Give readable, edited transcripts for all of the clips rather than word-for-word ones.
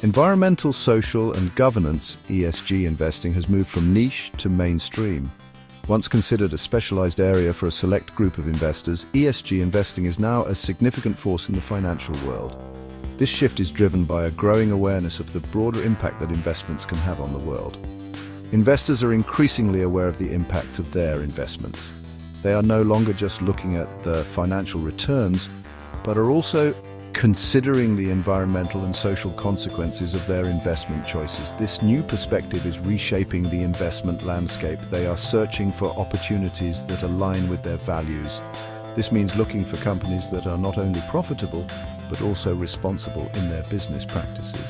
Environmental, social, and governance (ESG) investing has moved from niche to mainstream. Once considered a specialized area for a select group of investors, ESG investing is now a significant force in the financial world. This shift is driven by a growing awareness of the broader impact that investments can have on the world. Investors are increasingly aware of the impact of their investments. They are no longer just looking at the financial returns, but are also considering the environmental and social consequences of their investment choices. This new perspective is reshaping the investment landscape. They are searching for opportunities that align with their values. This means looking for companies that are not only profitable, but also responsible in their business practices.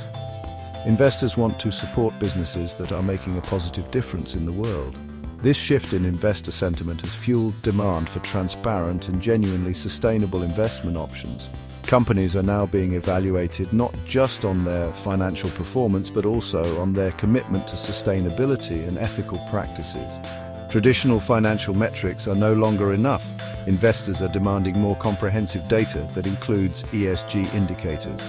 Investors want to support businesses that are making a positive difference in the world. This shift in investor sentiment has fueled demand for transparent and genuinely sustainable investment options. Companies are now being evaluated not just on their financial performance, but also on their commitment to sustainability and ethical practices. Traditional financial metrics are no longer enough. Investors are demanding more comprehensive data that includes ESG indicators.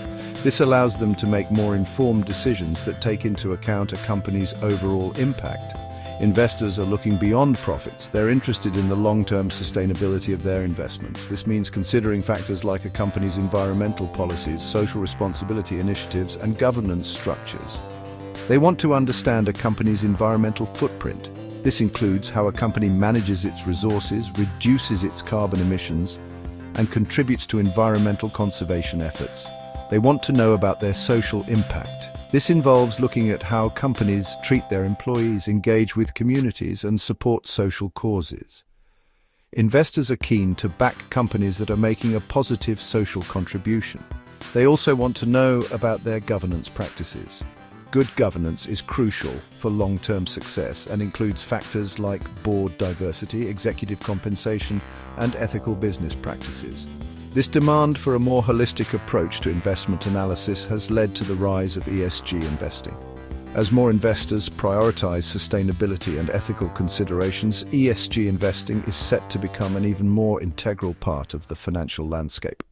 This allows them to make more informed decisions that take into account a company's overall impact. Investors are looking beyond profits. They're interested in the long-term sustainability of their investments. This means considering factors like a company's environmental policies, social responsibility initiatives, and governance structures. They want to understand a company's environmental footprint. This includes how a company manages its resources, reduces its carbon emissions, and contributes to environmental conservation efforts. They want to know about their social impact. This involves looking at how companies treat their employees, engage with communities, and support social causes. Investors are keen to back companies that are making a positive social contribution. They also want to know about their governance practices. Good governance is crucial for long-term success and includes factors like board diversity, executive compensation, and ethical business practices. This demand for a more holistic approach to investment analysis has led to the rise of ESG investing. As more investors prioritize sustainability and ethical considerations, ESG investing is set to become an even more integral part of the financial landscape.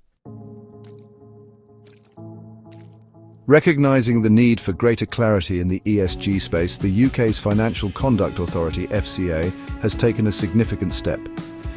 Recognizing the need for greater clarity in the ESG space, the UK's Financial Conduct Authority (FCA) has taken a significant step.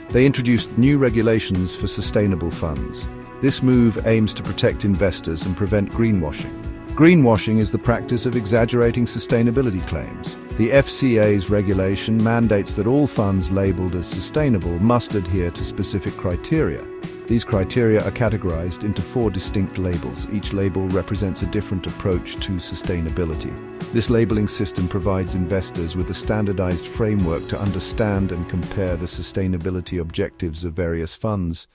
They introduced new regulations for sustainable funds. This move aims to protect investors and prevent greenwashing. Greenwashing is the practice of exaggerating sustainability claims. The FCA's regulation mandates that all funds labeled as sustainable must adhere to specific criteria. These criteria are categorized into 4 distinct labels. Each label represents a different approach to sustainability. This labeling system provides investors with a standardized framework to understand and compare the sustainability objectives of various funds.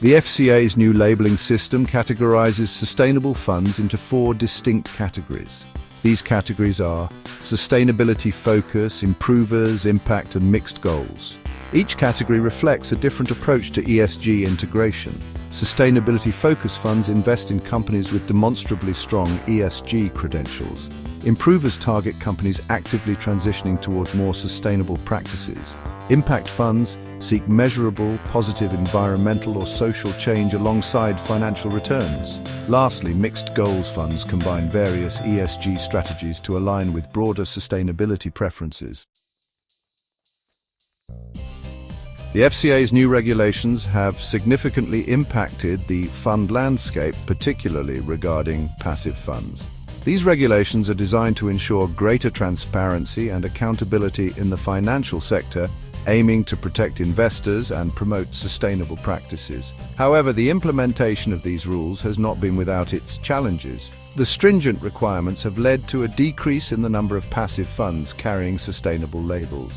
The FCA's new labeling system categorizes sustainable funds into 4 distinct categories. These categories are sustainability focus, improvers, impact, and mixed goals. Each category reflects a different approach to ESG integration. Sustainability-focused funds invest in companies with demonstrably strong ESG credentials. Improvers target companies actively transitioning towards more sustainable practices. Impact funds seek measurable, positive environmental or social change alongside financial returns. Lastly, mixed goals funds combine various ESG strategies to align with broader sustainability preferences. The FCA's new regulations have significantly impacted the fund landscape, particularly regarding passive funds. These regulations are designed to ensure greater transparency and accountability in the financial sector, aiming to protect investors and promote sustainable practices. However, the implementation of these rules has not been without its challenges. The stringent requirements have led to a decrease in the number of passive funds carrying sustainable labels.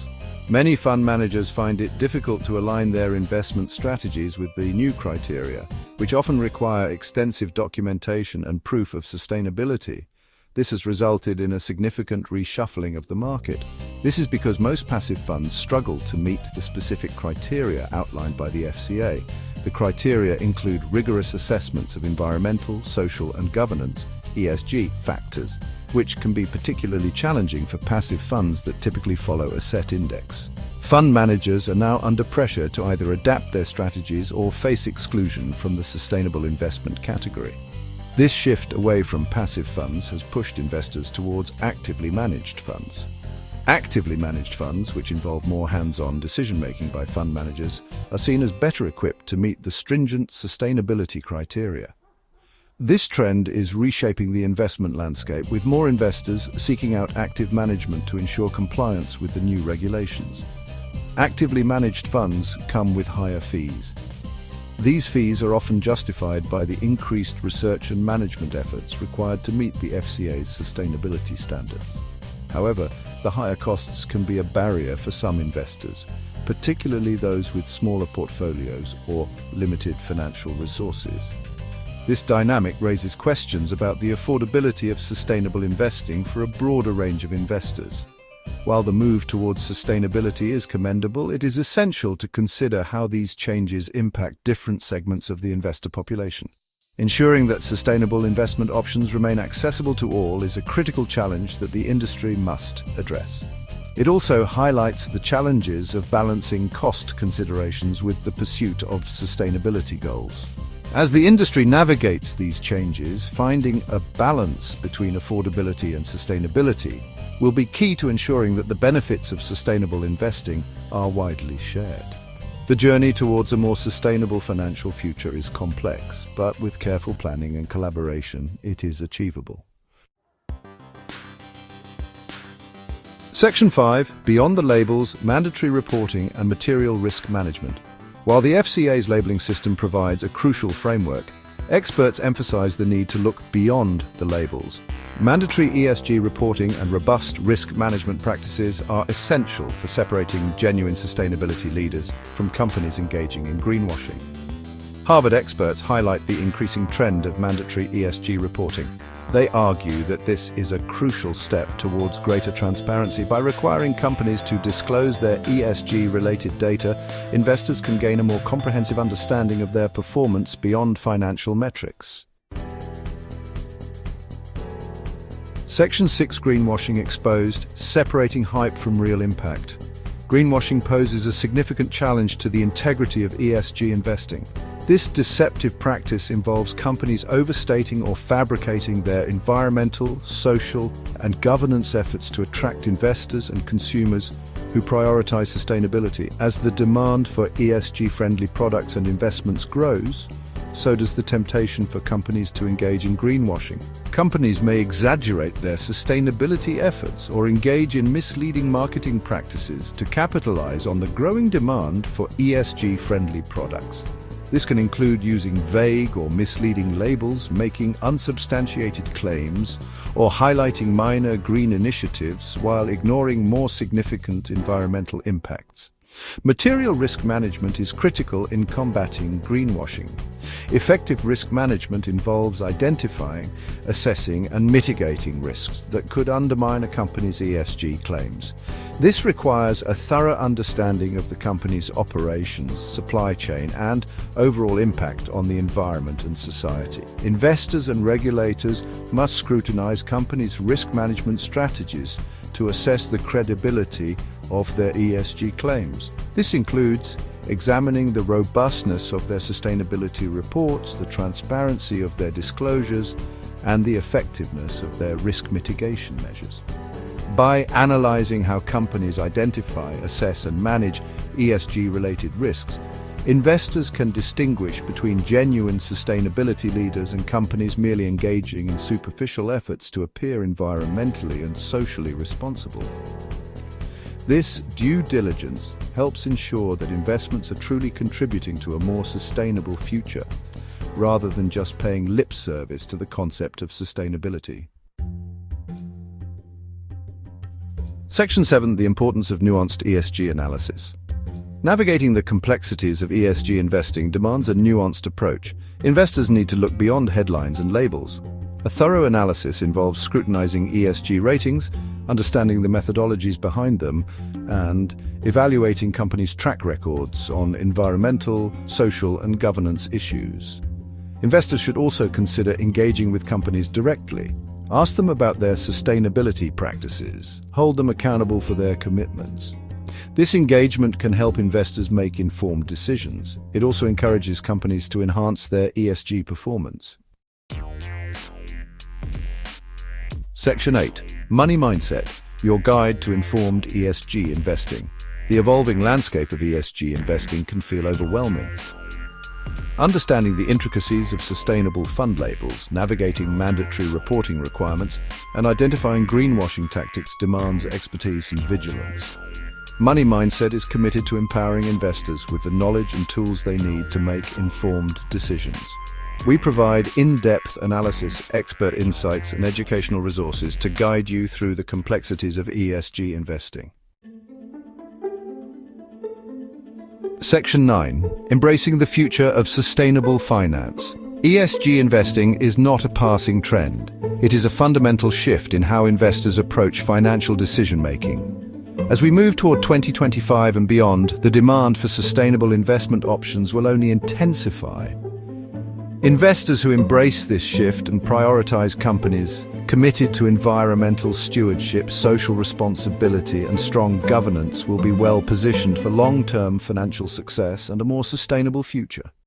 Many fund managers find it difficult to align their investment strategies with the new criteria, which often require extensive documentation and proof of sustainability. This has resulted in a significant reshuffling of the market. This is because most passive funds struggle to meet the specific criteria outlined by the FCA. The criteria include rigorous assessments of environmental, social, and governance (ESG) factors, which can be particularly challenging for passive funds that typically follow a set index. Fund managers are now under pressure to either adapt their strategies or face exclusion from the sustainable investment category. This shift away from passive funds has pushed investors towards actively managed funds. Actively managed funds, which involve more hands-on decision-making by fund managers, are seen as better equipped to meet the stringent sustainability criteria. This trend is reshaping the investment landscape, with more investors seeking out active management to ensure compliance with the new regulations. Actively managed funds come with higher fees. These fees are often justified by the increased research and management efforts required to meet the FCA's sustainability standards. However, the higher costs can be a barrier for some investors, particularly those with smaller portfolios or limited financial resources. This dynamic raises questions about the affordability of sustainable investing for a broader range of investors. While the move towards sustainability is commendable, it is essential to consider how these changes impact different segments of the investor population. Ensuring that sustainable investment options remain accessible to all is a critical challenge that the industry must address. It also highlights the challenges of balancing cost considerations with the pursuit of sustainability goals. As the industry navigates these changes, finding a balance between affordability and sustainability will be key to ensuring that the benefits of sustainable investing are widely shared. The journey towards a more sustainable financial future is complex, but with careful planning and collaboration, it is achievable. Section 5, Beyond the Labels, Mandatory Reporting and Material Risk Management. While the FCA's labeling system provides a crucial framework, experts emphasize the need to look beyond the labels. Mandatory ESG reporting and robust risk management practices are essential for separating genuine sustainability leaders from companies engaging in greenwashing. Harvard experts highlight the increasing trend of mandatory ESG reporting. They argue that this is a crucial step towards greater transparency. By requiring companies to disclose their ESG-related data, investors can gain a more comprehensive understanding of their performance beyond financial metrics. Section 6, Greenwashing Exposed, Separating Hype from Real Impact. Greenwashing poses a significant challenge to the integrity of ESG investing. This deceptive practice involves companies overstating or fabricating their environmental, social, and governance efforts to attract investors and consumers who prioritize sustainability. As the demand for ESG-friendly products and investments grows, so does the temptation for companies to engage in greenwashing. Companies may exaggerate their sustainability efforts or engage in misleading marketing practices to capitalize on the growing demand for ESG-friendly products. This can include using vague or misleading labels, making unsubstantiated claims, or highlighting minor green initiatives while ignoring more significant environmental impacts. Material risk management is critical in combating greenwashing. Effective risk management involves identifying, assessing, and mitigating risks that could undermine a company's ESG claims. This requires a thorough understanding of the company's operations, supply chain, and overall impact on the environment and society. Investors and regulators must scrutinize companies' risk management strategies to assess the credibility of their ESG claims. This includes examining the robustness of their sustainability reports, the transparency of their disclosures, and the effectiveness of their risk mitigation measures. By analyzing how companies identify, assess, and manage ESG-related risks, investors can distinguish between genuine sustainability leaders and companies merely engaging in superficial efforts to appear environmentally and socially responsible. This due diligence helps ensure that investments are truly contributing to a more sustainable future, rather than just paying lip service to the concept of sustainability. Section 7, the importance of nuanced ESG analysis. Navigating the complexities of ESG investing demands a nuanced approach. Investors need to look beyond headlines and labels. A thorough analysis involves scrutinizing ESG ratings, understanding the methodologies behind them, and evaluating companies' track records on environmental, social, and governance issues. Investors should also consider engaging with companies directly. Ask them about their sustainability practices, hold them accountable for their commitments, This engagement can help investors make informed decisions. It also encourages companies to enhance their ESG performance. Section 8. Money Mindset, your guide to informed ESG investing. The evolving landscape of ESG investing can feel overwhelming. Understanding the intricacies of sustainable fund labels, navigating mandatory reporting requirements, and identifying greenwashing tactics demands expertise and vigilance. Money Mindset is committed to empowering investors with the knowledge and tools they need to make informed decisions. We provide in-depth analysis, expert insights, and educational resources to guide you through the complexities of ESG investing. Section 9. Embracing the future of sustainable finance. ESG investing is not a passing trend. It is a fundamental shift in how investors approach financial decision-making. As we move toward 2025 and beyond, the demand for sustainable investment options will only intensify. Investors who embrace this shift and prioritize companies committed to environmental stewardship, social responsibility, and strong governance will be well positioned for long-term financial success and a more sustainable future.